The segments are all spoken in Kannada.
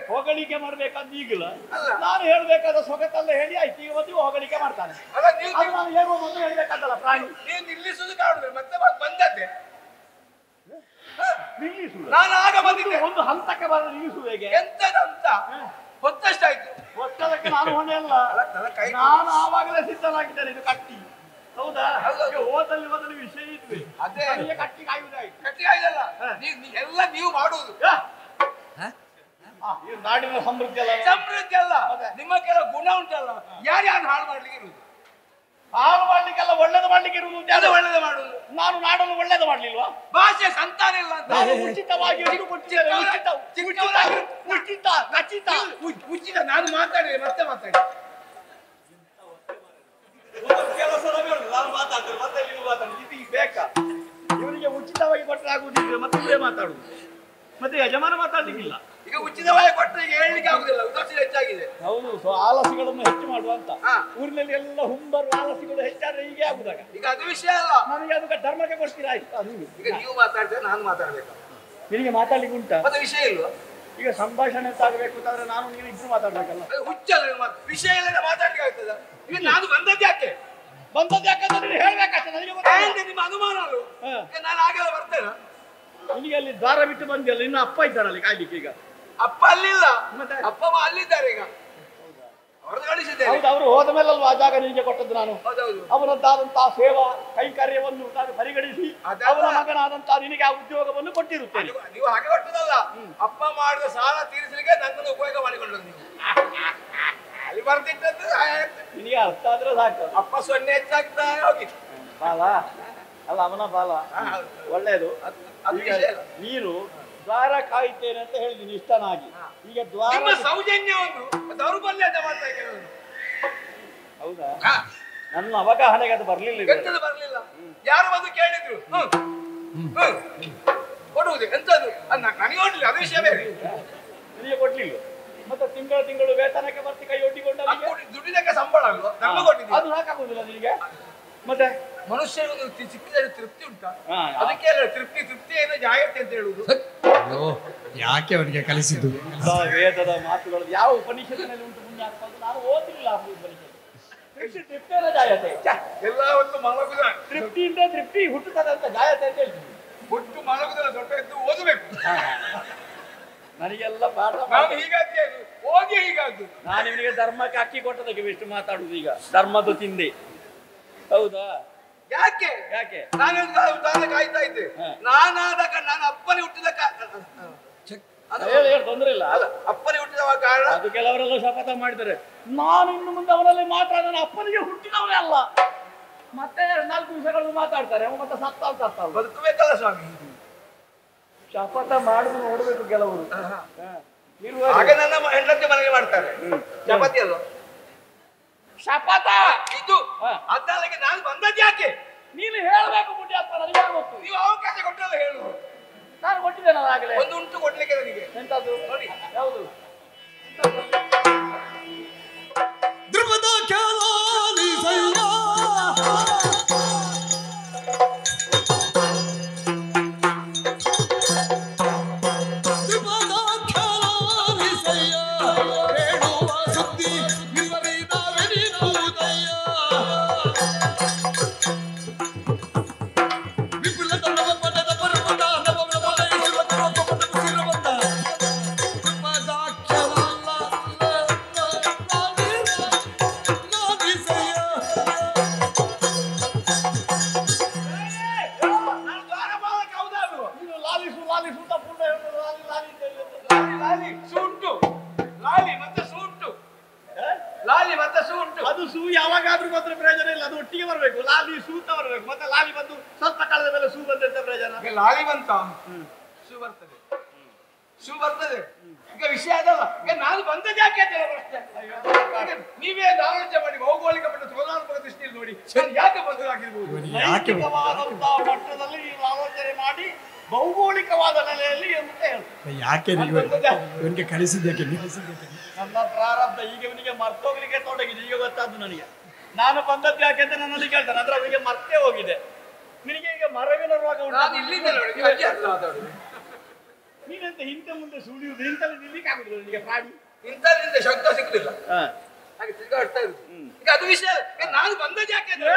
ಹೊಗಳಿಕೆ ಮಾಡ್ಬೇಕಾದ ಈಗಲ ನಾನು ಹೇಳ್ಬೇಕಾದ ಸೊಗತಲ್ಲ ಹೇಳಿ ಆಯ್ತು ಈಗ ಒಂದು ಹೊಗಳಿಕೆ ಮಾಡ್ತಾನೆ ನಾನು ಹೇಳುವ ಮೊದಲು ಹೇಳ್ಬೇಕಾದಲ್ಲ ಪ್ರಾಣಿ ನೀವು ನಿಲ್ಲಿಸುದು ಕಾಡುದು ಮತ್ತೆ ಬಂದದ್ದೆ ನಿಲ್ಲಿಸುದು ನಾನು ಆಗ ಬಂದಿದ್ದೆ ಒಂದು ಹಂತಕ್ಕೆ ಬರ ನಿಲ್ಲಿಸುವುದು ಹೇಗೆ ಎಂತದಂತ ಹೊತ್ತಷ್ಟಾಯ್ತು ಹೊತ್ತದಕ್ಕೆ ನಾನು ಹೊಣೆ ಅಲ್ಲ ನಾನು ಆವಾಗಲೇ ಸಿದ್ಧನಾಗಿದ್ದೇನೆ ಇದು ಕಟ್ಟಿ ಹೌದಾ ಓದಲ್ಲಿ ಮೊದಲು ವಿಷಯ ಇದ್ವಿ ಅದೇ ಕಟ್ಟಿ ಕಾಯುವುದಾಯ್ತು ಕಟ್ಟಿ ಕಾಯ್ದಲ್ಲ ಎಲ್ಲ ನೀವು ಮಾಡುವುದು ನಾಡಿನ ಸಮೃದ್ಧಿ ಅಲ್ಲ ಸಮೃದ್ಧಿ ಅಲ್ಲ ನಿಮ್ಮ ಕೆಲವು ಗುಣ ಉಂಟಲ್ಲ ಯಾರ್ಯಾರು ಹಾಳು ಮಾಡ್ಲಿಕ್ಕೆ ಇರುವುದು ಹಾಳು ಮಾಡ್ಲಿಕ್ಕೆಲ್ಲ ಒಳ್ಳೇದು ಮಾಡ್ಲಿಕ್ಕೆ ಇರುವುದು ಅದು ಒಳ್ಳೇದು ಮಾಡುದು ನಾನು ನಾಡಲು ಒಳ್ಳೇದು ಮಾಡ್ಲಿಲ್ವಾ ಭಾಷೆ ಸಂತಾನ ಇಲ್ಲ ಅಂತ ಉಚಿತವಾಗಿ ಉಚಿತ ಖಚಿತ ಉಚಿತ ನಾನು ಮಾತಾಡಿದೆ ಮತ್ತೆ ಮಾತಾಡಿ ಕೆಲಸದ ನಾನು ಮಾತಾಡ್ತೇನೆ ಮತ್ತೆ ನೀವು ಮಾತಾಡಿ ಇದು ಬೇಕಾ ಇವರಿಗೆ ಉಚಿತವಾಗಿ ಕೊಟ್ಟರೆ ಆಗುವುದಿಲ್ಲ ಮತ್ತೆ ಇವರೇ ಮಾತಾಡುದು ಮತ್ತೆ ಯಜಮಾನ ಮಾತಾಡ್ಲಿಕ್ಕಿಲ್ಲ ಈಗ ಉಚಿತವಾಗಿ ಕೊಟ್ಟರೆ ಈಗ ಹೇಳಲಿಕ್ಕೆ ಆಗುದಿಲ್ಲ ಉದಾಸೀನ ಹೆಚ್ಚಾಗಿದೆ ಹೌದು ಆಲಸಿಗಳನ್ನು ಹೆಚ್ಚು ಮಾಡುವಂತ ಊರಿನಲ್ಲಿ ಎಲ್ಲ ಹುಂಬರು ಆಲಸಿಗಳು ಹೆಚ್ಚಾದ್ರೆ ಹೀಗೆ ಆಗುದಾಗ ಈಗ ಅದು ವಿಷಯ ಅಲ್ಲ ನನಗೆ ಅದಕ್ಕೆ ಧರ್ಮಕ್ಕೆ ಕೊಡ್ತೀರಾ ಆಯ್ತು ಈಗ ನೀವು ಮಾತಾಡ್ತೀರ ನಾನು ಮಾತಾಡ್ಬೇಕು ನಿನಗೆ ಮಾತಾಡ್ಲಿಕ್ಕೆ ಉಂಟಾ ಮತ್ತೆ ವಿಷಯ ಇಲ್ವಾ ಈಗ ಸಂಭಾಷಣೆ ಆಗಬೇಕು ಅಂತಂದ್ರೆ ನಾನು ನೀನು ಇಬ್ರು ಮಾತಾಡ್ಬೇಕಲ್ಲ ಹುಚ್ಚಲ್ಲ ವಿಷಯ ಇಲ್ಲ ಮಾತಾಡ್ಲಿಕ್ಕೆ ಆಗ್ತದ ಈಗ ನಾನು ಬಂದದ್ದು ಯಾಕೆ ಯಾಕಂದ್ರೆ ನೀನು ಹೇಳ್ಬೇಕಾಗ್ತದೆ ನನಗೆ ನಿಮ್ಮ ಅನುಮಾನ ಅಲ್ಲ ನಾನು ಆಗೆಲ್ಲ ಬರ್ತೇನೆ ನಿನಗೆ ಅಲ್ಲಿ ದ್ವಾರ ಬಿಟ್ಟು ಬಂದಿಲ್ಲ ಇನ್ನು ಅಪ್ಪ ಇದ್ದಾರಲ್ಲಿ ಕಾಯ್ಲಿಕ್ಕೆ ಈಗ ಅಪ್ಪ ಅಲ್ಲಿಲ್ಲ ಅಪ್ಪ ಅಮ್ಮ ಅಲ್ಲಿದ್ದಾರೆ ಈಗ ಅವ್ರದ್ದು ಕಳಿಸಿದ್ದೇನೆ ಹೌದು ಅವರು ಹೋದ ಮೇಲಲ್ವಾ ಆ ಜಾಗ ನಿನಗೆ ಕೊಟ್ಟದ್ದು ನಾನು ಹೌದೌದು ಅವನದ್ದಾದಂತಹ ಸೇವಾ ಕೈಕಾರ್ಯವನ್ನು ನಾನು ಪರಿಗಣಿಸಿ ಅವನ ಮಗನಾದಂತಹ ನಿನಗೆ ಆ ಉದ್ಯೋಗವನ್ನು ಕೊಟ್ಟಿರುತ್ತೇನೆ ನೀವು ಹಾಗೆ ಕೊಟ್ಟದಲ್ಲ ಅಪ್ಪ ಮಾಡಿದ ಸಾಲ ತೀರಿಸಲಿಕ್ಕೆ ನನ್ನನ್ನು ಉಪಯೋಗ ಮಾಡಿಕೊಂಡ್ರು ನೀವು ಅಲ್ಲಿ ಬರ್ತಿಟ್ಟದ್ದು ನಿನಗೆ ಅರ್ಥ ಆದ್ರೆ ಸಾಕು ಅಪ್ಪ ಸೊನ್ನೆ ಹೆಚ್ಚಾಗ್ತಾ ಹೋಗಿತ್ತು ಬಾಲ ಅಲ್ಲ ಅವನ ಬಾಲ ಒಳ್ಳೆಯದು ನೀನು ದ್ವಾರ ಕಾಯ್ತೇನೆ ಅಂತ ಹೇಳಿದೀನಿ ಇಷ್ಟನಾಗಿ ಈಗ ದ್ವಾರ ಸೌಜನ್ಯವನ್ನು ದೌರ್ಬಲ್ಯದ ಮಾಡ್ತಾ ಹೌದಾ ನನ್ನ ಅವಗಾಹನೆಗೆ ಅದು ಬರ್ಲಿಲ್ಲ ಬರ್ಲಿಲ್ಲ ಯಾರು ಬಂದು ಕೇಳಿದ್ರು ಕೊಡುವುದು ಎಂತದ್ದು ನನಗೆ ಕೊಡ್ಲಿಲ್ಲ ಅದು ವಿಷಯ ಬೇರೆ ನಿನಗೆ ಕೊಡ್ಲಿಲ್ಲ ಮತ್ತೆ ತಿಂಗಳು ವೇತನಕ್ಕೆ ಬರ್ತಿ ಕೈ ಒಡ್ಡಿಕೊಂಡು ದುಡಿದಕ್ಕೆ ಸಂಬಳ ಅಲ್ವಾ ನಮ್ಮ ಕೊಟ್ಟಿದ್ದೀವಿ ಅದು ಸಾಕಾಗುದಿಲ್ಲ ನಿನಗೆ ಮತ್ತೆ ಮನುಷ್ಯರು ಸಿಕ್ಕಿದರೆ ತೃಪ್ತಿ ಉಂಟಾ ಅದಕ್ಕೆ ತೃಪ್ತಿ ಏನೋ ಜಾಯತೆ ಅಂತ ಹೇಳುದು ಯಾಕೆ ಅವನಿಗೆ ಕಲಿಸಿದ್ದು ವೇದದ ಮಾತುಗಳು ಯಾವ ಉಪನಿಷತ್ತಿನಲ್ಲಿ ಉಂಟು ಮುಂದೆ ನಾನು ಓದಿಲ್ಲ ಉಪನಿಷತ್ತು ತೃಪ್ತಿಯ ಜಾಯತೆ ಎಲ್ಲ ಒಂದು ಮಲಗುದ ತೃಪ್ತಿಯಿಂದ ತೃಪ್ತಿ ಹುಟ್ಟುತ್ತದೆ ಅಂತ ಜಾಯತೆ ಅಂತ ಹೇಳ್ತೀನಿ ಹುಟ್ಟು ಮಲಗುದಲ್ಲ ದೊಡ್ಡ ಎದ್ದು ಓದಬೇಕು ನನಗೆಲ್ಲ ಪಾಠ ಹೀಗಾಗಿ ಹೋಗಿ ಹೀಗಾದ್ದು ನಾನು ಇವನಿಗೆ ಧರ್ಮಕ್ಕೆ ಅಕ್ಕಿ ಕೊಟ್ಟದಕ್ಕೆ ಎಷ್ಟು ಮಾತಾಡುದು ಈಗ ಧರ್ಮದ ತಿಂದೆ ಹೌದಾ ಯಾಕೆ ಯಾಕೆ ನಾನು ಕಾಯ್ತಾ ಇದ್ದೆ ನಾನಾದಾಗ ನಾನು ಅಪ್ಪನೇ ಹುಟ್ಟಿದ ತೊಂದ್ರೆ ಇಲ್ಲ ಅಪ್ಪನೇ ಹುಟ್ಟಿದ ಕಾರಣ ಅದು ಕೆಲವರೆಲ್ಲ ಶಪಥ ಮಾಡಿದ್ದಾರೆ ನಾನು ಇನ್ನು ಮುಂದೆ ಅವರಲ್ಲಿ ಮಾತ್ರ ನನ್ನ ಅಪ್ಪನಿಗೆ ಹುಟ್ಟಿದವನೇ ಅಲ್ಲ ಮತ್ತೆ 4 ನಿಮಿಷಗಳು ಮಾತಾಡ್ತಾರೆ ಮತ್ತೆ ಸತ್ತ ಬದುಕಬೇಕಲ್ಲ ಸ್ವಾಮಿ ಶಪಥ ಮಾಡುದು ನೋಡ್ಬೇಕು ಕೆಲವರು ಹಾಗೆ ನನ್ನ ಹೆಂಡತಿ ಮನೆಗೆ ಮಾಡ್ತಾರೆ ಚಪಾತಿ ಅಲ್ವಾ ಶಪಥ ಇದು ಅದಕ್ಕೆ ನಾನು ಬಂದದ್ದು ಯಾಕೆ ನೀನು ಹೇಳ್ಬೇಕು ಮುಟ್ಟಿ ನನಗೆ ಗೊತ್ತು ನೀವು ಅವಕಾಶ ಕೊಟ್ಟಲ್ಲ ಹೇಳು ನಾನು ಕೊಟ್ಟಿದ್ದೇನಲ್ಲ ಆಗಲೇ ಒಂದು ಉಂಟು ಕೊಡ್ಲಿಕ್ಕೆ ನನಗೆ ಎಂತದ್ದು ನೋಡಿ ಯಾವುದು ಧ್ರುವದ ಲಾಲಿ ಸೂತ ಪುಂಡ ಲಾಲಿ ಲಾಲಿ ಅಂತ ಹೇಳಿದ್ರು. ಲಾಲಿ ಸೂಂಟು, ಲಾಲಿ ಮತ್ತೆ ಸೂಂಟು, ಲಾಲಿ ಮತ್ತೆ ಸೂಂಟು. ಅದು ಸೂ ಯಾವಾಗಾದ್ರೂ ಮಾತ್ರ ಪ್ರಯೋಜನ ಇಲ್ಲ, ಅದು ಒಟ್ಟಿಗೆ ಬರಬೇಕು. ಲಾಲಿ ಸೂತ ಬರಬೇಕು, ಮತ್ತೆ ಲಾಲಿ ಬಂದು ಸ್ವಲ್ಪ ಕಾಲದ ಮೇಲೆ ಸೂ ಬಂದಂತ ಪ್ರಯೋಜನ. ಈಗ ಲಾಲಿ ಬಂತ ಶೂ ಬರ್ತದೆ, ಶೂ ಬರ್ತದೆ. ಈಗ ವಿಷಯ ಅದಲ್ಲ. ಈಗ ನಾನು ಬಂದದ್ದು ಯಾಕೆ ಅಂತ ಹೇಳೋ ಪ್ರಶ್ನೆ. ಈಗ ನೀವೇ ಆಲೋಚನೆ ಮಾಡಿ, ಭೌಗೋಳಿಕ ಮತ್ತು ತುಲನಾತ್ಮಕ ದೃಷ್ಟಿಯಲ್ಲಿ ನೋಡಿ ನಾನು ಯಾಕೆ ಬಂದದಾಗಿರ್ಬೋದು. ಯಾಕೆ ನೈತಿಕವಾದಂತಹ ಮಟ್ಟದಲ್ಲಿ ನೀವು ಆಲೋಚನೆ ಮಾಡಿ ಭೌಗೋಳಿಕವಾದ ನೆಲೆಯಲ್ಲಿ ಅಂತ ಹೇಳ್ತಾರೆ. ಯಾಕೆ ನೀವು ಇವನಿಗೆ ಕಳಿಸಿದ್ದಕ್ಕೆ ನನ್ನ ಪ್ರಾರಬ್ಧ ಈಗ ಇವನಿಗೆ ಮರ್ತೋಗ್ಲಿಕ್ಕೆ ತೊಡಗಿದೆ. ಈಗ ಗೊತ್ತಾದ್ದು ನನಗೆ, ನಾನು ಬಂದದ್ದು ಯಾಕೆ ಅಂತ ನನ್ನಲ್ಲಿ ಕೇಳ್ತಾನೆ. ಅಂದ್ರೆ ಅವನಿಗೆ ಮರ್ತೇ ಹೋಗಿದೆ. ನಿನಗೆ ಈಗ ಮರವಿನ ರೋಗ ನಾನು ಇಲ್ಲಿಂದ ನೋಡಿ ಕಜ್ಜಿ ಹತ್ರ ಮಾತಾಡುದು. ನೀನಂತ ಹಿಂದೆ ಮುಂದೆ ಸುಳಿಯುವುದು, ಇಂತಲ್ಲಿ ನಿಲ್ಲಿಕ್ಕೆ ಆಗುದಿಲ್ಲ ನಿನಗೆ ಪ್ರಾಣಿ. ಇಂಥದ್ರಿಂದ ಶಬ್ದ ಸಿಗುದಿಲ್ಲ, ಹಾಗೆ ತಿರುಗಾಡ್ತಾ ಇರುದು. ಈಗ ಅದು ವಿಷಯ. ನಾನು ಬಂದದ್ದು ಯಾಕೆ ಅಂದ್ರೆ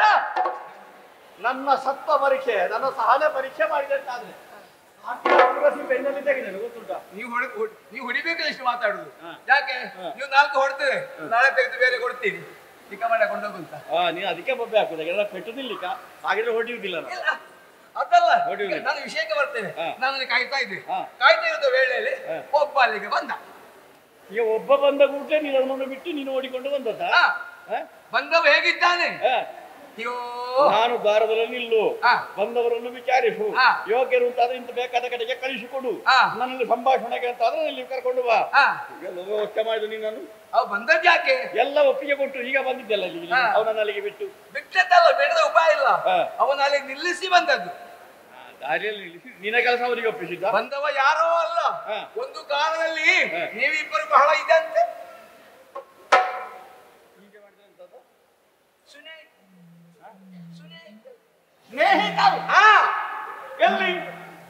ನನ್ನ ಸತ್ವ ಪರೀಕ್ಷೆ, ನನ್ನ ಸಹನೆ ಪರೀಕ್ಷೆ ಮಾಡಿದಂತಾದ್ರೆ ಬೆನ್ನಲ್ಲಿ ತೆಗೆದೇನೆ ಗೊತ್ತುಂಟ. ನೀವು ಹೊಡಿಬೇಕಲ್ಲ ಇಷ್ಟು ಮಾತಾಡುದು. ಯಾಕೆ ನೀವು 4 ಹೊಡ್ತೇವೆ, ನಾಳೆ ತೆಗೆದು ಬೇರೆ ಕೊಡ್ತೀನಿ, ಚಿಕ್ಕ ಮನೆ ಕೊಂಡೋಗುಂತ. ನೀನು ಅದಕ್ಕೆ ಬೊಬ್ಬೆ ಹಾಕುದ ಎಲ್ಲ ಪೆಟ್ಟು ನಿಲ್ಲಿಕ್ಕ, ಹಾಗಿದ್ರೆ ಹೊಡಿಯುವುದಿಲ್ಲ. ಅದಲ್ಲ, ನಾನು ವಿಷಯಕ್ಕೆ ಬರ್ತೇನೆ. ನಾನು ಕಾಯ್ತಾ ಇದ್ದೆ, ಕಾಯ್ತಾ ಇದ್ದ ವೇಳೆಯಲ್ಲಿ ಒಬ್ಬ ಅಲ್ಲಿಗೆ ಬಂದ. ಈಗ ಒಬ್ಬ ಬಂದ ಕೂಡಲೇ ನೀನು ಅದನ್ನು ಬಿಟ್ಟು ನೀನು ಓಡಿಕೊಂಡು ಬಂದದ್ದ. ಬಂದವ ಹೇಗಿದ್ದಾನೆ? ಅಯ್ಯೋ, ನಾನು ದ್ವಾರದಲ್ಲಿ ನಿಲ್ಲು, ಬಂದವರನ್ನು ವಿಚಾರಿಸು, ಯೋಗ್ಯರು ಅಂತಾದ್ರೆ ಇಂತ ಬೇಕಾದ ಕಡೆಗೆ ಕಳಿಸಿಕೊಡು, ನನ್ನಲ್ಲಿ ಸಂಭಾಷಣೆಗೆ ಅಂತ ಆದ್ರೆ ಇಲ್ಲಿ ಕರ್ಕೊಂಡು ಬಾ. ಒಚ್ಚ ಮಾಡಿದ ನೀನು. ಅವ್ ಬಂದದ್ದು ಯಾಕೆ? ಎಲ್ಲ ಒಪ್ಪಿಗೆ ಕೊಟ್ಟು ಈಗ ಬಂದಿದ್ದಲ್ಲ ಇಲ್ಲಿ, ಅವನನ್ನ ಅಲ್ಲಿಗೆ ಬಿಟ್ಟದ್ದಲ್ಲ, ಬೇಡದ ಉಪಾಯ ಇಲ್ಲ. ಅವನ ಅಲ್ಲಿಗೆ ನಿಲ್ಲಿಸಿ ಬಂದದ್ದು. ದಾರಿಯಲ್ಲಿ ನಿಲ್ಲಿಸಿ ನಿನ್ನ ಕೆಲಸ ಅವರಿಗೆ ಒಪ್ಪಿಸಿದ್ದ. ಬಂದವ ಯಾರೋ ಅಲ್ಲ, ಒಂದು ಕಾಲದಲ್ಲಿ ನೀವಿಬ್ಬರು ಬಹಳ ಇದಂತೆ. ಸ್ನೇಹಿತರು ಎಲ್ಲಿ?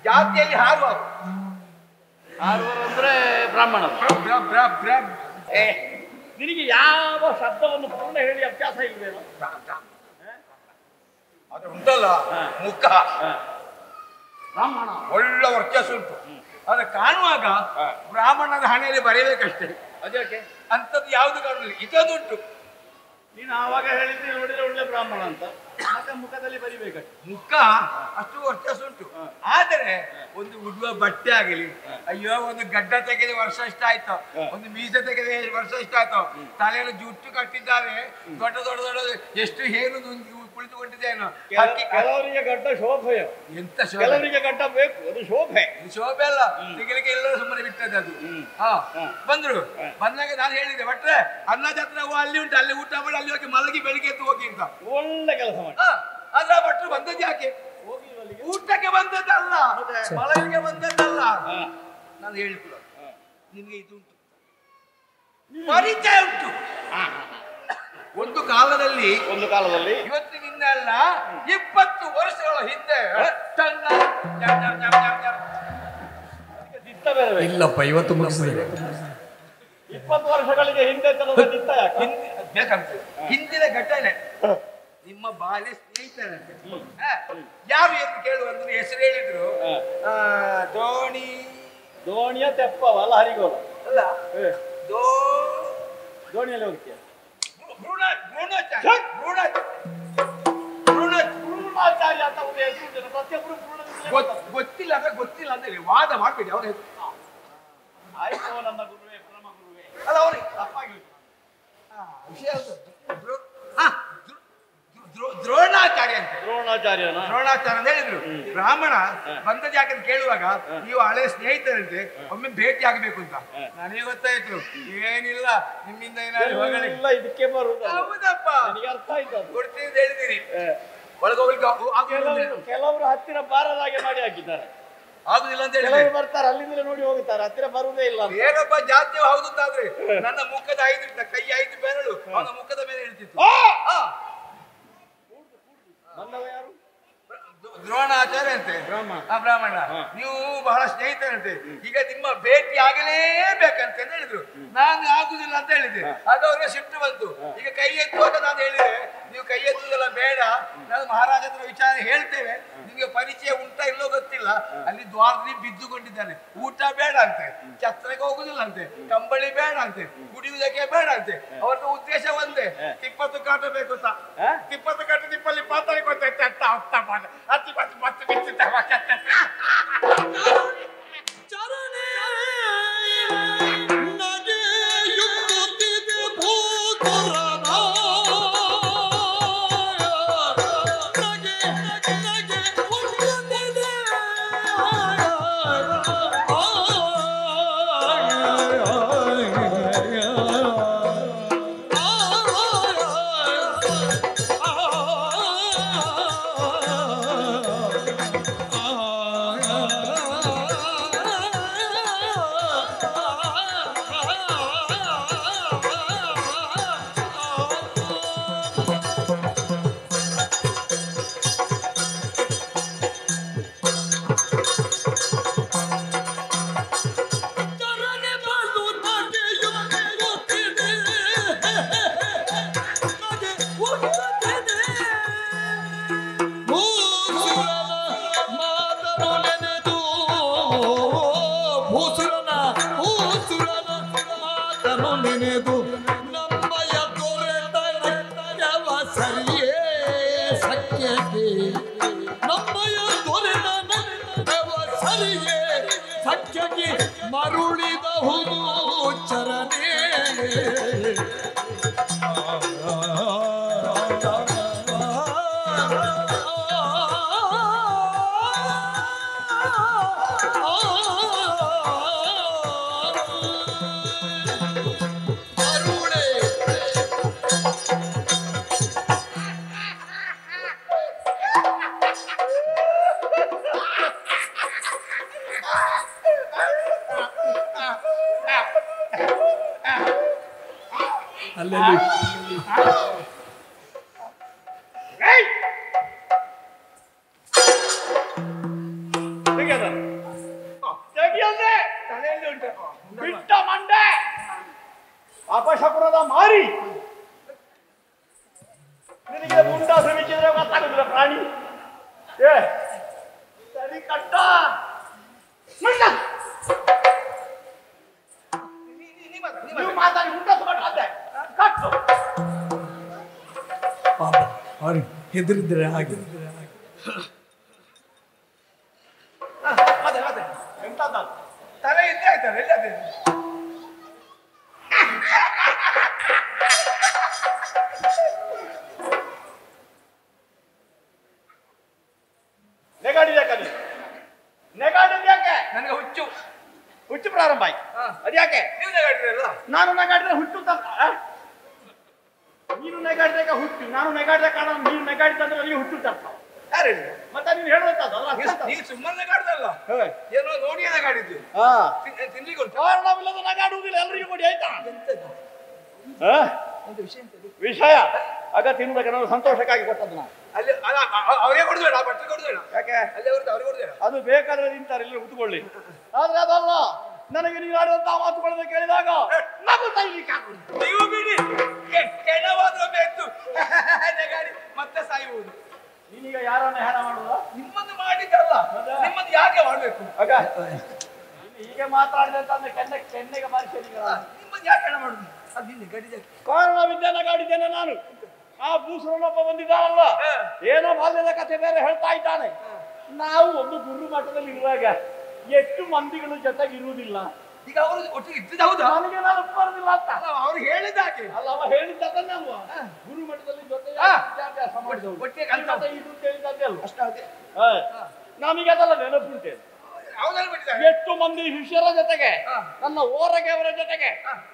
ಜಾತಿಯಲ್ಲಿ ಹಾರುವರು. ಹಾರುವರು ಅಂದ್ರೆ ಬ್ರಾಹ್ಮಣರು. ನಿನಗೆ ಯಾವ ಶಬ್ದವನ್ನು ಪೂರ್ಣ ಹೇಳಿ ಅಭ್ಯಾಸ ಇಲ್ವೇನೋ? ಅದು ಉಂಟಲ್ಲ ಮುಖ, ಬ್ರಾಹ್ಮಣ ಒಳ್ಳೆ ವರ್ಚಸ್ ಉಂಟು. ಆದ್ರೆ ಕಾಣುವಾಗ ಬ್ರಾಹ್ಮಣದ ಹಣೆಯಲ್ಲಿ ಬರೀಬೇಕಷ್ಟೇ. ಅದಕ್ಕೆ ಅಂಥದ್ದು ಯಾವುದು ಕಾಣುದಿಲ್ಲ. ಇದೊಂದುಂಟು. ನೀನು ಆವಾಗ ಹೇಳಿದ್ರೆ ನೋಡಿದ್ರೆ ಒಳ್ಳೆ ಬ್ರಾಹ್ಮಣ ಅಂತ, ಮತ್ತೆ ಮುಖದಲ್ಲಿ ಬರಿಬೇಕಷ್ಟೆ. ಮುಖ ಅಷ್ಟು ವರ್ಚಸ್ ಉಂಟು. ಆದರೆ ಒಂದು ಉಡುವ ಬಟ್ಟೆ ಆಗಲಿ, ಅಯ್ಯೋ ಒಂದು ಗಡ್ಡ ತೆಗೆದ ವರ್ಷ ಇಷ್ಟಾಯ್ತು, ಒಂದು ಮೀಸೆ ತೆಗೆದ ವರ್ಷ ಇಷ್ಟಾಯ್ತು, ತಲೆಯಲ್ಲಿ ಜುಟ್ಟು ಕಟ್ಟಿದ್ದಾರೆ, ದೊಡ್ಡ ದೊಡ್ಡ ದೊಡ್ಡ ಎಷ್ಟು ಹೇನು ಕುಳಿತುಕೊಂಡಿದ್ದೇನು. ಕೆಲವರಿಗೆ ಗಡ್ಡ ಶೋಭೆ, ಎಂತ ಕೆಲವರಿಗೆ ಗಡ್ಡ ಬೇಕು, ಅದು ಶೋಭೆ. ಶೋಭೆ ಅಲ್ಲ, ತೆಗಿಲಿಕ್ಕೆ ಎಲ್ಲರೂ ಸುಮ್ಮನೆ ಬಿಟ್ಟದ್ದು ಅದು. ಬಂದ್ರು. ಬಂದಾಗ ನಾನು ಹೇಳಿದೆ, ಭಟ್ರೆ ಅನ್ನ ಛತ್ರ ಅಲ್ಲಿ ಉಂಟು, ಅಲ್ಲಿ ಊಟ ಮಾಡಿ ಅಲ್ಲಿ ಹೋಗಿ ಮಲಗಿ ಬೆಳಿಗ್ಗೆ ಎದ್ದು ಹೋಗಿ ಅಂತ. ಒಳ್ಳೆ ಕೆಲಸ ಮಾಡಿ. ಆದ್ರೆ ಭಟ್ರು ಬಂದದ್ದು ಯಾಕೆ? ಊಟಕ್ಕೆ ಬಂದದ್ದಲ್ಲ, ಮಲಗಿಗೆ ಬಂದದ್ದಲ್ಲ. ನಾನು ಹೇಳಿದ್ರು, ನಿನ್ಗೆ ಇದು ಉಂಟು, ಪರಿಚಯ ಉಂಟು. ಒಂದು ಕಾಲದಲ್ಲಿ ಇವತ್ತಿನಿಂದ ಅಲ್ಲ 20 ವರ್ಷಗಳ ಹಿಂದೆ ಇಲ್ಲಪ್ಪ, ಇವತ್ತು ಮುಗಿಸಿದೆ. 20 ವರ್ಷಗಳಿಗೆ ಹಿಂದೆ ಬೇಕಂತ ಹಿಂದಿನ ಘಟನೆ. ನಿಮ್ಮ ಬಾಲ್ಯ ಸ್ನೇಹಿತರಂತೆ. ಯಾರು ಎಂದು ಕೇಳುವಂದ್ರೆ ಹೆಸರು ಹೇಳಿದ್ರು, ದೋಣಿಯ ತೆಪ್ಪವಲ್ಲ ಹರಿಗೋಲ ಅಲ್ಲ, ದೋಣಿಯಲ್ಲಿ ಹೋಗ್ತೀಯ. ಭ್ರೂಣಾಚಾರ್ಯ ಅಂತ ಒಂದು ಹೆಸರು, ಪ್ರತಿಯೊಬ್ಬರು ಗೊತ್ತಿಲ್ಲ ಅಂದ್ರೆ ಗೊತ್ತಿಲ್ಲ ಅಂತ ಹೇಳಿ ವಾದ ಮಾಡ್ಬೇಡಿ. ಅವ್ರ ಹೆಸರು ಆಯ್ತು, ನನ್ನ ಗುರುವೇ, ಪರಮ ಗುರುವೇ. ಅಲ್ಲ, ಅವ್ರಿಗೆ ತಪ್ಪಾಗಿ ವಿಷಯ ದ್ರೋಣಾಚಾರ್ಯ ಅಂತ. ದ್ರೋಣಾಚಾರ್ಯ ಅಂತ ಹೇಳಿದ್ರು. ಬ್ರಾಹ್ಮಣ ಬಂದದ್ದು ಯಾಕಂತ ಕೇಳುವಾಗ ನೀವು ಹಳೆ ಸ್ನೇಹಿತರಂತೆ, ಒಮ್ಮೆ ಭೇಟಿ ಆಗಬೇಕು ಅಂತ. ನನಗೆ ಗೊತ್ತಾಯ್ತು, ಏನಿಲ್ಲ ನಿಮ್ಮಿಂದ ಇಲ್ಲ, ಇದಕ್ಕೆ ಬರುದು. ಹೌದಪ್ಪ, ಅರ್ಥ ಆಯ್ತು. ಕೊಡ್ತೀನಿ ಅಂತ ಹೇಳಿದಿರಿ. ಒಳಗೋಗ್ಲಿಕ್ಕೆ ಕೆಲವರು ಹತ್ತಿರ ಬಾರದಾಗೆ ಮಾಡಿ ಹಾಕಿದ್ದಾರೆ. ಆಗುದಿಲ್ಲ ಅಂತ ಹೇಳಿ ಕೆಲವರು ಬರ್ತಾರೆ, ಅಲ್ಲಿಂದಲೇ ನೋಡಿ ಹೋಗುತ್ತಾರೆ, ಹತ್ತಿರ ಬರುವುದೇ ಇಲ್ಲ. ಏನಪ್ಪ ಜಾತಿಯು ಹೌದು ಅಂತಾದ್ರೆ ನನ್ನ ಮುಖದ 5 ಕೈ 5 ಬೆರಳು ಅವನ ಮುಖದ ಮೇಲೆ ಇಳ್ತಿತ್ತು. ಬಂದವ ಯಾರು? ದ್ರೋಣಾಚಾರ್ಯ ಅಂತೆ, ಬ್ರಾಹ್ಮಣ. ನೀವು ಬಹಳ ಸ್ನೇಹಿತರಂತೆ, ಈಗ ನಿಮ್ಮ ಭೇಟಿ ಆಗಲೇಬೇಕಂತ ಹೇಳಿದ್ರು. ನಾನು ಆಗುದಿಲ್ಲ ಅಂತ ಹೇಳಿದೆ. ಅದು ಅವ್ರಿಗೆ ಸಿಟ್ಟು ಬಂತು. ಈಗ ಕೈ ಎತ್ತುವಾಗ ನಾನು ಹೇಳಿದೆ, ನೀವು ಕೈ ಎತ್ತುವುದೆಲ್ಲ ಬೇಡ, ನಾನು ಮಹಾರಾಜ ಹತ್ರ ವಿಚಾರ ಹೇಳ್ತೇವೆ, ನಿಮ್ಗೆ ಪರಿಚಯ ಉಂಟಾ ಇಲ್ಲೋ ಗೊತ್ತಿಲ್ಲ, ಅಲ್ಲಿ ದ್ವಾರದಲ್ಲಿ ಬಿದ್ದುಕೊಂಡಿದ್ದಾನೆ, ಊಟ ಬೇಡ ಅಂತೆ, ಛತ್ರಕ್ಕೆ ಹೋಗುದಿಲ್ಲ ಅಂತೆ, ಕಂಬಳಿ ಬೇಡ ಅಂತೆ, ಕುಡಿಯುವುದಕ್ಕೆ ಬೇಡ ಅಂತೆ. ಅವ್ರದ್ದು ಉದ್ದೇಶ ಒಂದೇ, ತಿಪ್ಪತ್ತು ಕಾಟಬೇಕು ಅಂತ. ತಿಪ್ಪತ್ತು ಕಾಟ ತಿಪ್ಪಲ್ಲಿ ಪಾತ್ರೆ ಕೊಡ್ತಾ ಮಾತನು ನೆನೆದು ಭೂಸುರನ ಮಾತನು ನೆನೆದು ನಮ್ಮಯ ದೊರೆತವ ಸರಿಯೇ ಸಖ್ಯತೆ ನಮ್ಮಯ ದೊರೆತವ ಸರಿಯೇ ಸಖ್ಯಕ್ಕೆ ಮರುಳಿದಹುದು ಚರಣೆ ಅಲ್ಲಲ್ಲಿ ಬಿಟ್ಟ ಮಂಡೆ ಅಪಶಕುನದ ಮಾರಿ ನಿನಗೆ ಮುಂಡಾಸ ಬಿಚ್ಚಿದ್ರೆ ಗೊತ್ತಾಗುದಿಲ್ಲ ಪ್ರಾಣಿ ಏ ಸರಿ ಕಟ್ಟ ನೀವು ಮಾತಾಡಿ ಮುಂಡಾಸ ಕಟ್ಟೆ ಕಟ್ಟು ಪಾಪ ಅವ್ರಿಗೆ ಹೆದರಿದ್ರೆ ಹಾಗೆ ಎಂತದ ತಲೆ ಇದ್ದೇ ಆಯ್ತಾರೆ ಎಲ್ಲದೇ ನೆಗಾಡಿದ್ಯಾಕೆ ನೆಗಾಡಿದ್ಯಾಕೆ ನನಗೆ ಹುಚ್ಚು ಹುಚ್ಚು ಪ್ರಾರಂಭ ಆಯ್ತು ಅದ್ಯಾಕೆ ನೀವು ನೆಗಾಡಿದ್ರಲ್ಲ ನಾನು ನೆಗಾಡಿದ್ರೆ ಹುಟ್ಟು ನೀನು ನೆಗಾಡಿದಾಗ ಹುಟ್ಟು ನಾನು ನೆಗಾಡಿದ ಕಾರಣ ನೀನು ನೆಗಾಡಿದಂದ್ರೆ ನನಗೆ ಹುಟ್ಟು ತರ್ತ ಯಾರು ಹೇಳಿದ್ರು ಮತ್ತೆ ನೀನು ಹೇಳುವಂತದ್ದಲ್ಲ ನೀವು ಸುಮ್ಮನೆ ನೆಗಾಡ್ದಲ್ಲ ಏನೋ ನೋಡಿ ನೆಗಾಡಿದ್ದು ತಿನ್ಲಿಕ್ಕೆ ಉಂಟು ಕಾರಣವಿಲ್ಲದ ನಗಾಡುವುದಿಲ್ಲ ಎಲ್ಲರಿಗೂ ಕೊಡಿ ಆಯ್ತಾ ಒಂದು ವಿಷಯ ಎಂತದು? ವಿಷಯ ಆಗ ತಿನ್ನುವುದಕ್ಕೆ ನಾನು ಸಂತೋಷಕ್ಕಾಗಿ ಕೊಟ್ಟದ್ದು ನಾನು ಅಲ್ಲಿ ಅವರೇ ಕೊಡುದೇಡ ಬಟ್ಟೆ ಕೊಡುದೇಡ ಯಾಕೆ ಅಲ್ಲಿ ಅವ್ರಿಗೆ ಅವ್ರಿಗೆ ಕೊಡುದೇಡ ಅದು ಬೇಕಾದ್ರೆ ನಿಂತಾರೆ ಇಲ್ಲಿ ಉತ್ಕೊಳ್ಳಿ ಆದ್ರೆ ಅದಲ್ಲ ನನಗೆ ನೀವು ಆಡುವಂತಹ ಮಾತುಗಳನ್ನು ಕೇಳಿದಾಗ ನಗು ತೈಲಿಕ್ಕೆ ಹಾಕುದು ನೀವು ಬಿಡಿ ಕೆಣವಾದ್ರೂ ಬೇಕು ನೆಗಾಡಿ ಮತ್ತೆ ಸಾಯುವುದು ನೀನೀಗ ಯಾರನ್ನ ಹೇಳ ಮಾಡುದ ನಿಮ್ಮನ್ನು ಮಾಡಿದ್ದಲ್ಲ ನಿಮ್ಮನ್ನು ಯಾಕೆ ಮಾಡಬೇಕು ಆಗ ಹೀಗೆ ಮಾತಾಡಿದೆ ಅಂತಂದ್ರೆ ಕೆನ್ನೆಗೆ ಮನುಷ್ಯನಿಗೆ ನಿಮ್ಮನ್ನು ಯಾಕೆ ಹೆಣ ಮಾಡುದು ಅದು ನೆಗಾಡಿದೆ ಕಾರಣವಿದ್ದೆ ನಗಾಡಿದ್ದೇನೆ ನಾನು ಆ ಭೂಸರನೊಬ್ಬ ಬಂದಿದ್ದಾನಲ್ಲ ಏನೋ ಬಾಲ್ಯದ ಕಥೆ ಬೇರೆ ಹೇಳ್ತಾ ಇದ್ದಾನೆ ನಾವು ಒಂದು ಗುರು ಮಠದಲ್ಲಿ ಇರುವಾಗ ಎಷ್ಟು ಮಂದಿಗಳು ಜೊತೆಗೆ ಇರುವುದಿಲ್ಲ ಈಗ ಅವರು ಒಟ್ಟಿಗೆ ಇದ್ದಿದ್ದು ಹೌದಾ ನನಗೆ ನಾನು ಬರುದಿಲ್ಲ ಅಂತ ಅವ್ರು ಹೇಳಿದಾಗೆ ಅಲ್ಲ ಅವ ಹೇಳಿದ್ದಲ್ಲ ನಾವು ಗುರು ಮಠದಲ್ಲಿ ಜೊತೆ ವಿದ್ಯಾಭ್ಯಾಸ ಮಾಡಿದವರು ಒಟ್ಟಿಗೆ ಕಲಿತ ಇದು ಕೇಳಿದ್ದಲ್ಲ ಅಷ್ಟೇ ನಮಗೆ ಅದಲ್ಲ ನೆನಪುಂಟೆ ಯಾವ್ದಾರು ಬಿಟ್ಟಿದ್ದಾರೆ ಎಷ್ಟು ಮಂದಿ ಶಿಷ್ಯರ ಜೊತೆಗೆ ನನ್ನ ಓರಗೆ ಅವರ ಜೊತೆಗೆ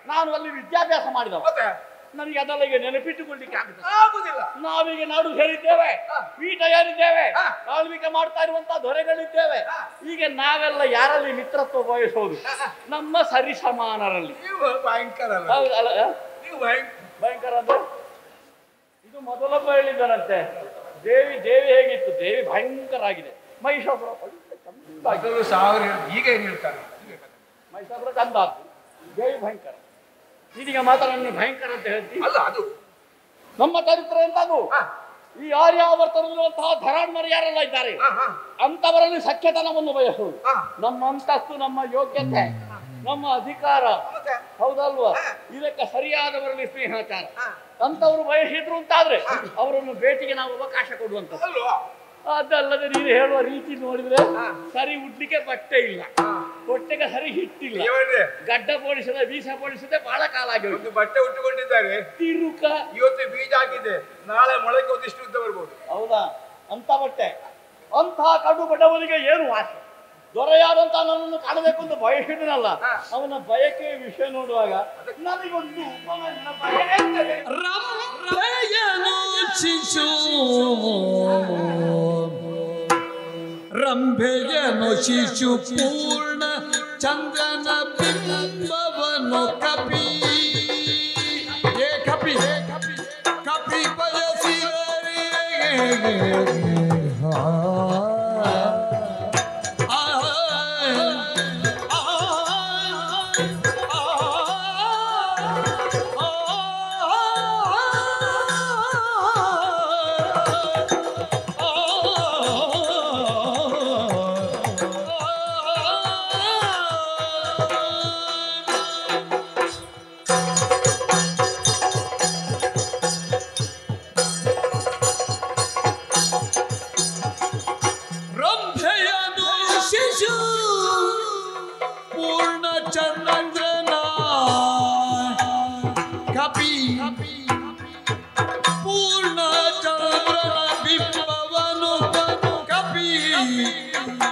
ನಾನು ಅಲ್ಲಿ ವಿದ್ಯಾಭ್ಯಾಸ ಮಾಡಿದವ ಮತ್ತೆ ನನಗೆ ಅದೆಲ್ಲ ಈಗ ನೆನಪಿಟ್ಟುಕೊಳ್ಳಿಕ್ಕೆ ಆಗುತ್ತದೆ ಆಗುದಿಲ್ಲ ನಾವೀಗ ನಾಡು ಸೇರಿದ್ದೇವೆ ಪೀಠ ಏರಿದ್ದೇವೆ ಆಳ್ವಿಕೆ ಮಾಡ್ತಾ ಇರುವಂತಹ ದೊರೆಗಳಿದ್ದೇವೆ ಈಗ ನಾವೆಲ್ಲ ಯಾರಲ್ಲಿ ಮಿತ್ರತ್ವ ಬಯಸೋದು ನಮ್ಮ ಸರಿಸಮಾನರಲ್ಲಿ ನೀವು ಭಯಂಕರ ಅಲ್ಲ ಹೌದಲ್ಲ ನೀವು ಭಯಂಕರ ಅಂದ್ರೆ ಇದು ಮೊದಲೊಬ್ಬ ಹೇಳಿದ್ದಾನಂತೆ ದೇವಿ ಹೇಗಿತ್ತು ದೇವಿ ಭಯಂಕರ ಆಗಿದೆ ಮಹಿಷಾಸುರ ಮೊದಲು ಸಾವಿರ ಈಗ ಏನ್ ಹೇಳ್ತಾರೆ ಮಹಿಷಾಸುರ ಚಂದ ಆದ್ದು ದೇವಿ ಭಯಂಕರ ಇದೀಗ ಮಾತಾಡೋಣ ಭಯಂಕರ ಅಂತ ಹೇಳ್ತೀವಿ ಅಲ್ಲ ಅದು ನಮ್ಮ ಚರಿತ್ರೆ ಎಂತದು ಈ ಆರ್ಯಾವರ್ತನಲ್ಲಿರುವಂತಹ ಧರಾಣ್ಮರು ಯಾರೆಲ್ಲ ಇದ್ದಾರೆ ಅಂತವರಲ್ಲಿ ಸಖ್ಯತನವನ್ನು ಬಯಸುವುದು ನಮ್ಮ ಅಂತಸ್ತು ನಮ್ಮ ಯೋಗ್ಯತೆ ನಮ್ಮ ಅಧಿಕಾರ ಹೌದಲ್ವಾ ಇದಕ್ಕೆ ಸರಿಯಾದವರಲ್ಲಿ ಸ್ನೇಹಾಚಾರ ಅಂತವರು ಬಯಸಿದ್ರು ಅಂತಾದ್ರೆ ಅವರನ್ನು ಭೇಟಿಗೆ ನಾವು ಅವಕಾಶ ಕೊಡುವಂಥದ್ದು ಅದಲ್ಲದೆ ನೀನು ಹೇಳುವ ರೀತಿ ನೋಡಿದ್ರೆ ಸರಿ ಉಡ್ಲಿಕ್ಕೆ ಬಟ್ಟೆ ಇಲ್ಲ ಹೊಟ್ಟೆಗೆ ಸರಿ ಹಿಟ್ಟಿಲ್ಲ ಗಡ್ಡ ಪೋಡಿಸದೆ ಬೀಸ ಪೋಡಿಸದೆ ಬಹಳ ಕಾಲ ಆಗಿ ಒಂದು ಬಟ್ಟೆ ಉಟ್ಟುಕೊಂಡಿದ್ದಾರೆ ತಿರುಕ ಇವತ್ತು ಬೀಜ ಹಾಕಿದೆ ನಾಳೆ ಮೊಳಕೆ ಒಂದಿಷ್ಟು ಉದ್ದ ಬರ್ಬೋದು ಹೌದಾ ಅಂತ ಬಟ್ಟೆ ಅಂತಹ ಕಡು ಬಡವನಿಗೆ ಏನು ಆಸೆ ದೊರೆಯಾದಂತ ನನ್ನನ್ನು ಕಾಣಬೇಕು ಅಂತ ಬಯಸಿದನಲ್ಲ ಅವನ ಬಯಕೆ ವಿಷಯ ನೋಡುವಾಗ ನನಗೊಂದು ರಂಭೆಯನು ಶಿಶು ಪೂರ್ಣ ಚಂದ್ರನ ಬಿಂಬವನು ಕಪಿ ಕಪಿ ಕಪಿ ಬಯಸಿ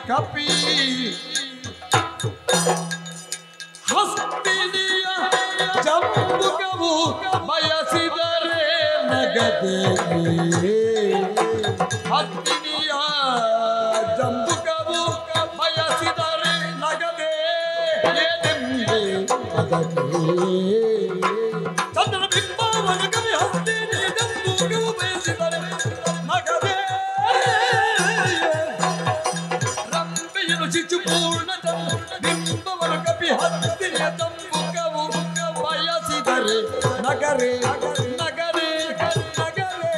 ಕಪಿ ಹಸ್ತಿನಿಯ ಜಂಬುಕವು ಬಯಸಿದರೆ ನಗದೆ ಹಸ್ತಿನಿಯ ಜಂಬುಕವು ಬಯಸಿದರೆ ನಗದೆ ಏನೆಂದೆ ಅದಕ್ಕೆ ಚಂದ್ರನ ಬಿಂಬವನ್ನು ಕವಿ ಹಸ್ತಿನಿಯ ಜಂಬುಕವು ಬಯಸಿದರೆ ನಗದೆ ರಂಬೆಯನ್ನು ಚಿಚ್ಚು ಪೂರ್ಣ ಬಿಂಬವನ್ನು ಕಪಿ ಹಸ್ತಿನಿಯ ಜಂಬುಕವು ಬಯಸಿದರೆ ನಗರೆ ನಗರೆ ನಗರೆ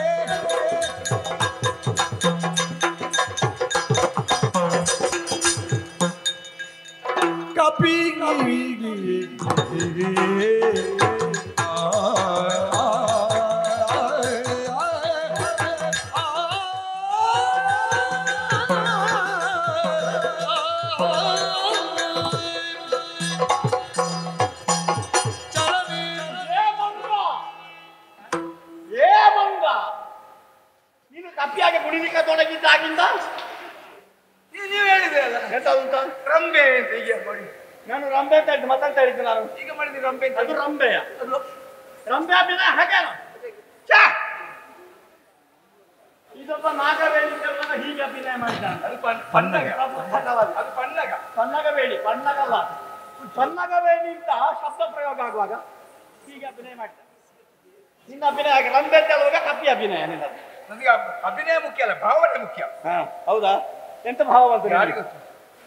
ಕಪಿ ನೀನು ಕಪ್ಪಿಯಾಗಿ ಕುಡಿಲಿಕ್ಕೆ ತೊಡಗಿದ್ದಾಗಿಂದ ನೀವು ಹೇಳಿದೆ ಅಲ್ಲ ಎಂತ ಉಂಟು ರಂಬೆ ಅಂತ ಈಗ ಮಾಡಿ ನಾನು ರಂಬೆ ಅಂತ ಹೇಳಿದ್ದು ಮಾತಾಡ್ತಾ ಇದ್ದೆ ನಾನು ಈಗ ಮಾಡಿದ್ರೆ ರಂಬೆ ಅಂತ ಅದು ರಂಬೆಯ ಅದು ರಂಬೆ ಅಭಿನಯ ಹಾಗೇನು ಇದೊಬ್ಬ ನಾಗವೇಣಿ ಹೀಗೆ ಅಭಿನಯ ಮಾಡಿದ್ದಾನೆ ಅದು ಪನ್ನಗ ಅದು ಪನ್ನಗ ಪನ್ನಗವೇಣಿ ಪನ್ನಗಲ್ಲ ಪನ್ನಗವೇಣಿ ಅಂತ ಶಬ್ದ ಪ್ರಯೋಗ ಆಗುವಾಗ ಹೀಗೆ ಅಭಿನಯ ಮಾಡ್ತಾನೆ ನಿನ್ನ ಅಭಿನಯ ಹಾಗೆ ರಂಬೆ ಅಂತ ಹೇಳುವಾಗ ಕಪ್ಪಿ ಅಭಿನಯ ನಿನ್ನದು ನನಗೆ ಅಭಿನಯ ಮುಖ್ಯ ಅಲ್ಲ ಭಾವನೆ ಮುಖ್ಯ ಹಾ ಹೌದಾ ಎಂತ ಭಾವ ಬಂತು ಯಾರಿಗೆ ಗೊತ್ತು?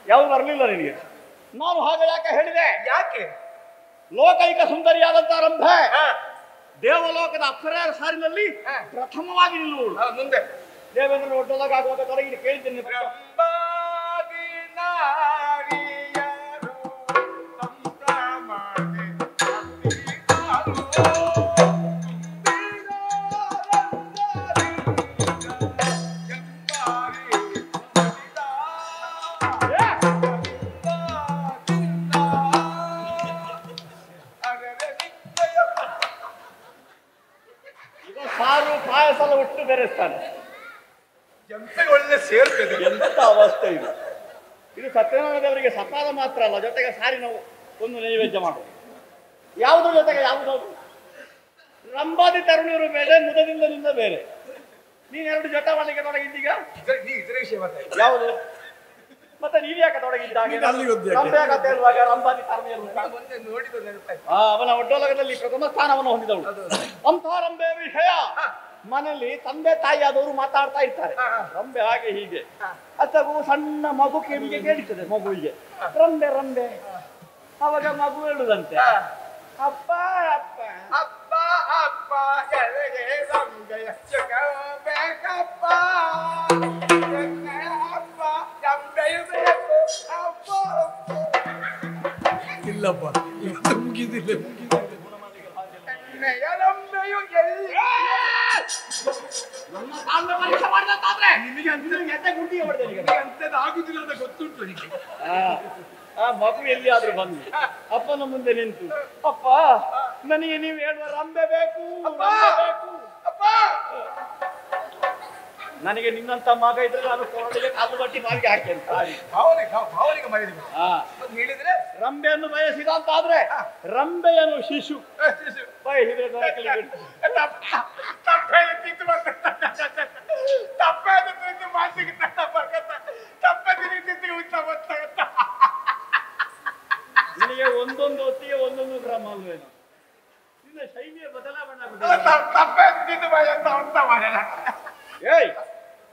ಯಾವ್ದು ಬರಲಿಲ್ಲ ನಿನಗೆ ನಾನು ಹಾಗೆ ಯಾಕೆ ಹೇಳಿದೆ ಯಾಕೆ ಲೋಕೈಕ ಸುಂದರಿಯಾದಂತ ರಂಭೆ ಹಾ, ದೇವಲೋಕದ ಅಪ್ಸರೆಯರ ಸಾರಿನಲ್ಲಿ ಹಾ. ಪ್ರಥಮವಾಗಿ ನಿಲ್ಲುವಳು ಹಾ, ಮುಂದೆ ದೇವೇಂದ್ರ ಒಡ್ಡೊಳಗಾಗುವಾಗ ತೊಡಗಿ ಕೇಳಿದ್ದೇನೆ ರಂಭಾದಿ ನಾರಿಯರು ಸಂಭ್ರಮದೆ ಈಗ ಸಾರು ಪಾಯಸ ಎಲ್ಲ ಒಟ್ಟು ಬೆರೆಸ್ತಾನೆ ಎಂತಗೆ ಒಳ್ಳೆ ಸೇರ್ತದೆ ಎಂತ ಅವಸ್ಥೆ ಇದು ಇದು ಸತ್ಯನಾರಾಯಣ ದೇವರಿಗೆ ಸಕಾಲ ಮಾತ್ರ ಅಲ್ಲ ಜೊತೆಗೆ ಸಾರಿನ ಒಂದು ನೈವೇದ್ಯ ಮಾಡೋದು ಯಾವುದ್ರ ಜೊತೆಗೆ ಯಾವುದು ರಂಭಾದಿ ತರುಣಿಯರು ಬೇರೆ ಮುದದಿಂದಲಿಂದ ಬೇರೆ ನೀನ್ ಎರಡು ಜೊತೆ ಮಾಡಲಿಕ್ಕೆ ತೊಡಗಿದ್ದೀಗ ಇದರ ವಿಷಯ ಮಾತಾಡಿ ಯಾವುದು ಮತ್ತೆ ನೀನ್ ಯಾಕೆ ತೊಡಗಿದ್ದಾಗ ನೀನು ಅಲ್ಲಿಗೆ ಹೋದ್ಯಾಕೆ? ರಂಭೆ ಕಥೆ ಹೇಳುವಾಗ ರಂಭಾದಿ ತರುಣಿಯರು ಮೊನ್ನೆ ನೋಡಿದ ನೆನಪಾಯ್ತು ಅವನ ಒಡ್ಡೋಲಗದಲ್ಲಿ ಪ್ರಥಮ ಸ್ಥಾನವನ್ನು ಹೊಂದಿದವಳು ಅಂತಹ ರಂಬೆ ವಿಷಯ ಮನೆಯಲ್ಲಿ ತಂದೆ ತಾಯಿಯಾದವರು ಮಾತಾಡ್ತಾ ಇರ್ತಾರೆ ರಂಬೆ ಹಾಗೆ ಹೀಗೆ ಅಥವಾ ಸಣ್ಣ ಮಗು ಕಿವಿಗೆ ಕೇಳಿರ್ತದೆ ಮಗುವಿಗೆ ರಂಬೆ ರಂಬೆ ಅವಾಗ ಮಗು ಹೇಳುದಂತೆ ಅಪ್ಪ ಅಪ್ಪ ಅಪ್ಪ ಅಪ್ಪ ಎಲೆಗೆ ರಂಬೆಯ ಬೇಕಪ್ಪ ಅಪ್ಪ ರಂಬೆಯು ಬೇಕು ಅಪ್ಪ ಇಲ್ಲಪ್ಪ ಇವತ್ತು ಮುಗಿದಿಲ್ಲ ರಂಬೆಯು ಎಲ್ಲಿ ನನ್ನ ತಾಳ್ಮೆ ಪರೀಕ್ಷೆ ಮಾಡಿದಂತಾದ್ರೆ ನಿಮಗೆ ಎತ್ತೆ ಗುಂಡಿಗೆ ಹೊಡೆದೆ ಈಗ ಅಂತದ್ದು ಆಗುದಿಲ್ಲ ಅಂತ ಗೊತ್ತುಂಟು ನಿಮಗೆ ಆ ಮಗು ಎಲ್ಲಿಯಾದ್ರೂ ಬಂದು ಅಪ್ಪನ ಮುಂದೆ ನಿಂತು ಅಪ್ಪ ನನಗೆ ನೀವು ಹೇಳುವ ರಂಬೆ ಬೇಕು ರಂಬೆ ಬೇಕು ಅಪ್ಪ ನನಗೆ ನಿನ್ನಂತ ಮಗ ಇದ್ರೆ ನಾನು ಕೊರಳಿಗೆ ಕಾಲು ಬಟ್ಟಿ ಬಾವಿಗೆ ಹಾಕಿ ಅಂತ ಭಾವನೆಗೆ ಮರೆಯಲಿಲ್ಲ ಅದು ಹೇಳಿದ್ರೆ ರಂಬೆಯನ್ನು ಬಯಸಿದ ಅಂತ ಆದ್ರೆ ರಂಬೆಯನ್ನು ಶಿಶು ಬಯಸಿದ್ರೆ ದೊರಕಲಿಕ್ಕೆ ಬಿಡು. ತಪ್ಪೇದು ತಿಂದು ತಪ್ಪೇದು ತಿಂದು ಮಾತಿಗೆ ತಪ್ಪೇದು ತಿಂದು ಉತ್ತಮ ನಿನಗೆ ಒಂದೊಂದು ಹೊತ್ತಿಗೆ ಒಂದೊಂದು ಕ್ರಮ ಅಲ್ವೇನು ನಿನ್ನ ಶೈಲಿಯ ಬದಲಾವಣೆ ಆಗುತ್ತದೆ. ತಪ್ಪೇದು ತಿಂದು ಅಂತ ಉಂಟ ಮಾಡಲ್ಲ ಏಯ್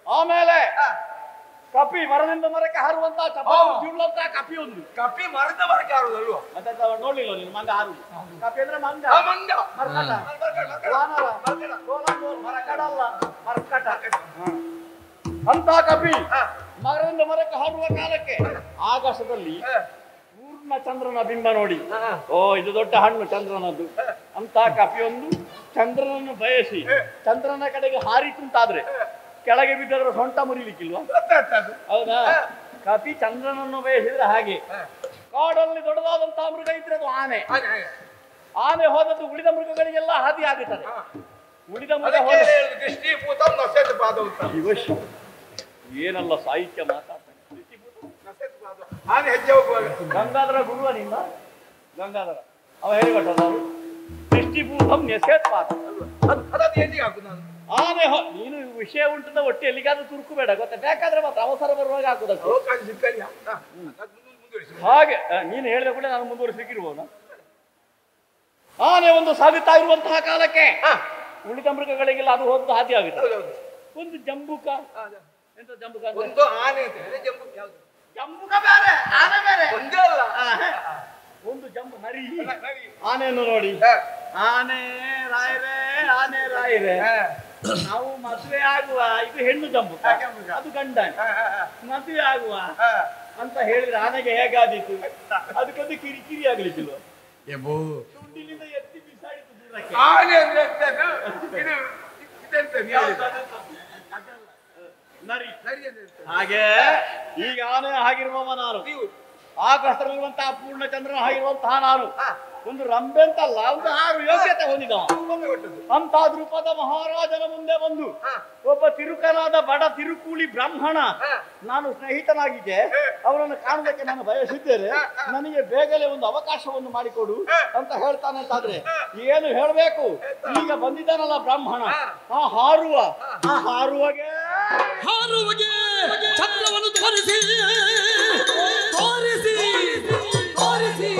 ಆಮೇಲೆ ಕಪಿ ಮರದಿಂದ ಮರಕ್ಕೆ ಹಾರುವಂತ ಚುಳ್ಳಂತ ಕಪಿ ಒಂದು ಕಪಿ ಮರದ ಮರಕ್ಕೆ ಆರುದಲ್ವ ಮತ್ತೆ ನೋಡ್ಲಿಲ್ಲ ನೀನು ಮಂಗ ಹಾರುದು ಕಪಿ ಅಂದ್ರೆ ಮಂಗ ಮಂಗ ಮರ್ಕಟ ವಾನರ ಕೋಲಂಗೂರ್ ಮರಕಡ ಅಲ್ಲ ಮರ್ಕಟ ಅಂತ ಕಪಿ ಮರದಿಂದ ಮರಕ್ಕೆ ಹಾರುವ ಕಾಲಕ್ಕೆ ಆಕಾಶದಲ್ಲಿ ಪೂರ್ಣ ಚಂದ್ರನ ಬಿಂಬ ನೋಡಿ ಓ ಇದು ದೊಡ್ಡ ಹಣ್ಣು ಚಂದ್ರನದ್ದು ಅಂತ ಕಪಿಯೊಂದು ಚಂದ್ರನನ್ನು ಬಯಸಿ ಚಂದ್ರನ ಕಡೆಗೆ ಹಾರಿತುಂಟಾದ್ರೆ ಕೆಳಗೆ ಬಿದ್ದದ್ರ ಸೊಂಟ ಮುರಿಲಿಕ್ಕಿಲ್ವಾ ಹೌದಾ ಕಪಿ ಚಂದ್ರನನ್ನು ಬಯಸಿದ್ರೆ ಹಾಗೆ ಕಾಡಲ್ಲಿ ದೊಡ್ಡದಾದಂತಹ ಮೃಗ ಇದ್ರೆ ಅದು ಆನೆ ಆನೆ ಹೋದದ್ದು ಉಳಿದ ಮೃಗಗಳಿಗೆಲ್ಲ ಹಾದಿ ಆಗುತ್ತದೆ ಉಳಿದ ಮೃಗ ಹೋದ ದೃಷ್ಟಿ ಭೂತ ನಸೆದು ಪಾದ ಉಂಟ ಇವಶ್ಯ ಏನಲ್ಲ ಸಾಹಿತ್ಯ ಮಾತಾಡ್ತಾನೆ ದೃಷ್ಟಿಭೂತ ಆನೆ ಹೆಜ್ಜೆ ಹೋಗುವಾಗ ಗಂಗಾಧರ ಗುರುವ ನಿನ್ನ ಗಂಗಾಧರ ಅವ ಹೇಳಿಕೊಟ್ಟ ನಾನು ದೃಷ್ಟಿಪೂರ್ವಂ ನೆಸೆತ್ ಪಾತ ಅದನ್ನು ಹೆಜ್ಜೆಗೆ ಹಾಕು ನಾನು ಆನೆ ನೀನು ವಿಷಯ ಉಂಟದ ಒಟ್ಟು ಎಲ್ಲಿಗಾದ್ರೂ ತುರುಕು ಬೇಡ ಗೊತ್ತಾ ಬೇಕಾದ್ರೆ ಮಾತ್ರ ಅವಸರ ಬರುವಾಗ ಹಾಕುದಕ್ಕೆ ಅವಕಾಶ ಸಿಕ್ಕಲ್ಲಿ ಮುಂದುವರಿಸಿ ಹಾಗೆ ನೀನು ಹೇಳಿದ ಕೂಡ ನಾನು ಮುಂದುವರಿಸಲಿಕ್ಕಿರುವವನ ಆನೆ ಒಂದು ಸಾಗುತ್ತಾ ಇರುವಂತಹ ಕಾಲಕ್ಕೆ ಉಳಿದ ಮೃಗಗಳಿಗೆಲ್ಲ ಅದು ಹೋಗುದು ಹಾದಿ ಆಗುತ್ತೆ ಒಂದು ಜಂಬುಕ ಎಂತ ಜಂಬುಕ ಅಂದ್ರೆ ಒಂದು ಆನೆ ಅಂತ ಹೇಳಿದ್ರೆ ಜಂಬುಕ ಯಾವುದು ಜಂಬುಕ ಬೇರೆ ಆನೆ ಬೇರೆ ಒಂದೇ ಅಲ್ಲ ಒಂದು ಜಂಬು ನರಿ ಆನೆಯನ್ನು ನೋಡಿ ಆನೆ ರಾಯರೇ ನಾವು ಮದುವೆ ಆಗುವ ಇದು ಹೆಣ್ಣು ಜಂಬುಕ ಅದು ಗಂಡ ಮದುವೆ ಆಗುವ ಅಂತ ಹೇಳಿದ್ರೆ ಆನೆಗೆ ಹೇಗಾದೀತು ಅದಕ್ಕೊಂದು ಕಿರಿಕಿರಿ ಆಗ್ಲಿಕ್ಕಿಲ್ವ ತುಂಡಿನಿಂದ ಎತ್ತಿ ಬಿಸಾಡಿತು ದೂರಕ್ಕೆ ಆನೆ ಅಂದ್ರೆ ಎಂತದು? ಇದು ಇದೆಂತ ನರಿ ನರಿ ಅಂದ್ರೆ ಎಂತ? ಹಾಗೆ ಈಗ ಆನೆ ಆಗಿರುವವ ನಾನು ನೀವು ಆಕಾಶದಲ್ಲಿರುವಂತಹ ಪೂರ್ಣಚಂದ್ರನ ಆಗಿರುವಂತಹ ನಾನು ಒಂದು ರಂಬೆ ಅಂತಲ್ಲ ಒಂದು 6 ಯೋಗ್ಯತೆ ಹೊಂದಿದವ ಅಂತ ದೃಪದ ಮಹಾರಾಜನ ಮುಂದೆ ಬಂದು ಒಬ್ಬ ತಿರುಕನಾದ ಬಡ ತಿರುಕೂಲಿ ಬ್ರಾಹ್ಮಣ ನಾನು ಸ್ನೇಹಿತನಾಗಿದ್ದೆ ಅವರನ್ನು ಕಾಣುವುದಕ್ಕೆ ನಾನು ಬಯಸಿದ್ದೇನೆ ನನಗೆ ಬೇಗನೆ ಒಂದು ಅವಕಾಶವನ್ನು ಮಾಡಿಕೊಡು ಅಂತ ಹೇಳ್ತಾನೆ ಅಂತಾದ್ರೆ ಏನು ಹೇಳ್ಬೇಕು ಈಗ ಬಂದಿದ್ದಾನಲ್ಲ ಬ್ರಾಹ್ಮಣ ಆ ಹಾರುವಗೆ ಚಂದ್ರವನ್ನು ತೋರಿಸಿ ತೋರಿಸಿ ತೋರಿಸಿ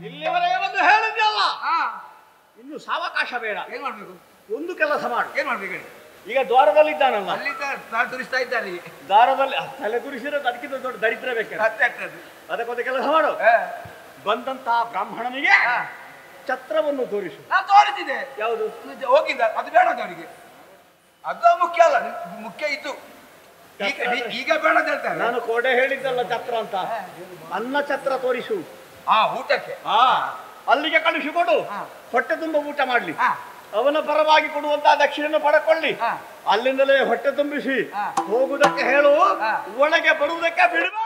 ಇಲ್ಲಿವರೆಗೆ ಬಂದು ಹೇಳಿದ್ಯಲ್ಲ ಇನ್ನು ಸಾವಕಾಶ ಬೇಡ ಏನ್ ಮಾಡ್ಬೇಕು ಒಂದು ಕೆಲಸ ಮಾಡು ಏನ್ ಮಾಡ್ಬೇಕು ಹೇಳಿ ಈಗ ದ್ವಾರದಲ್ಲಿ ಇದ್ದಾನಲ್ಲ ಅಲ್ಲಿದ್ದ ನಾನು ತುರಿಸ್ತಾ ಇದ್ದಾರೆ ದಾರದಲ್ಲಿ ತಲೆ ತುರಿಸಿರೋದು ಅದಕ್ಕಿಂತ ದೊಡ್ಡ ದರಿದ್ರ ಬೇಕು ಅದಕ್ಕೊಂದು ಕೆಲಸ ಮಾಡು ಬಂದಂತಹ ಬ್ರಾಹ್ಮಣನಿಗೆ ಛತ್ರವನ್ನು ತೋರಿಸು ನಾನು ತೋರಿಸಿದೆ ಯಾವುದು ಹೋಗಿದ್ದ ಅದು ಬೇಡ ಅವರಿಗೆ ಅದು ಮುಖ್ಯ ಅಲ್ಲ ಮುಖ್ಯ ಇತ್ತು ಈಗ ಬೇಡ ಅಂತ ಹೇಳ್ತಾರೆ ನಾನು ಕೋಡೆ ಹೇಳಿದ್ದಲ್ಲ ಛತ್ರ ಅಂತ ಅನ್ನ ಛತ್ರ ತೋರಿಸು ಊಟಕ್ಕೆ ಅಲ್ಲಿಗೆ ಕಳುಹಿಸಿಕೊಡು ಹೊಟ್ಟೆ ತುಂಬ ಊಟ ಮಾಡ್ಲಿ ಅವನ ಪರವಾಗಿ ಕೊಡುವಂತಹ ದಕ್ಷಿಣೆಯನ್ನು ಪಡ್ಕೊಳ್ಳಿ ಅಲ್ಲಿಂದಲೇ ಹೊಟ್ಟೆ ತುಂಬಿಸಿ ಹೋಗುವುದಕ್ಕೆ ಹೇಳು ಒಳಗೆ ಬರುವುದಕ್ಕೆ ಬಿಡಬೇಡ